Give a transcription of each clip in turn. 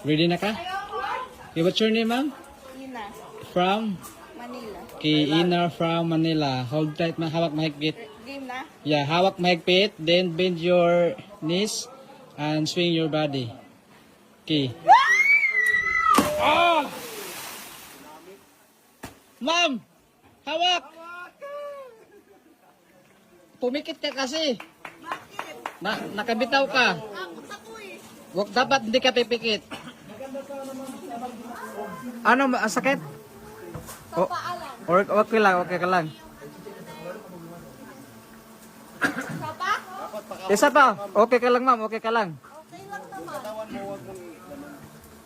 Ready na ka? Okay, what's your name, ma'am? Ina, From? Manila. Okay, Ina from Manila. Hold tight, hawak mahigpit. Game na? Yeah, hawak mahigpit. Then bend your knees and swing your body. Okay. Ah! Ma'am! Hawak! Pumikit ka kasi. Nakabitaw ka. Wag dapat hindi ka pipikit. Ano, sakit? O, or okay lang. Isa pa. Okay ka lang, ma'am. Okay ka lang. Okay lang naman.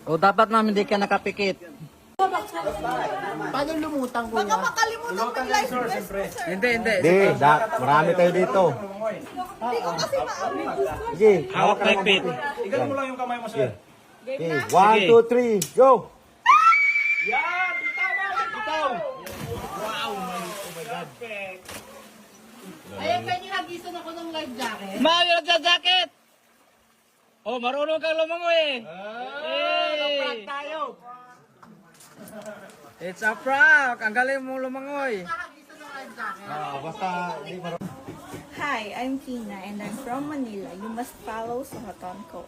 O, dapat, ma'am, hindi ka nakapikit. Paano lumutang ko Baka makalimutan mo yung life vest mo, sir. Hindi. Marami tayo dito. Hindi ko kasi maamin. Sige. Hawak mahigpit. Igan mo lang yung kamay mo, sir. Okay. 1, 2, 3, go! Yan! Bitaw! Ayan, kanya nagisan ako ng life jacket. Ma'am, yung jacket! Oh, marunong kang lumangoy eh. Hey! Tayo. It's a prank! Ang galing mong lumangoy. Nakagisan ng life jacket. Basta, Hi, I'm Tina and I'm from Manila. You must follow sa Hoton ko.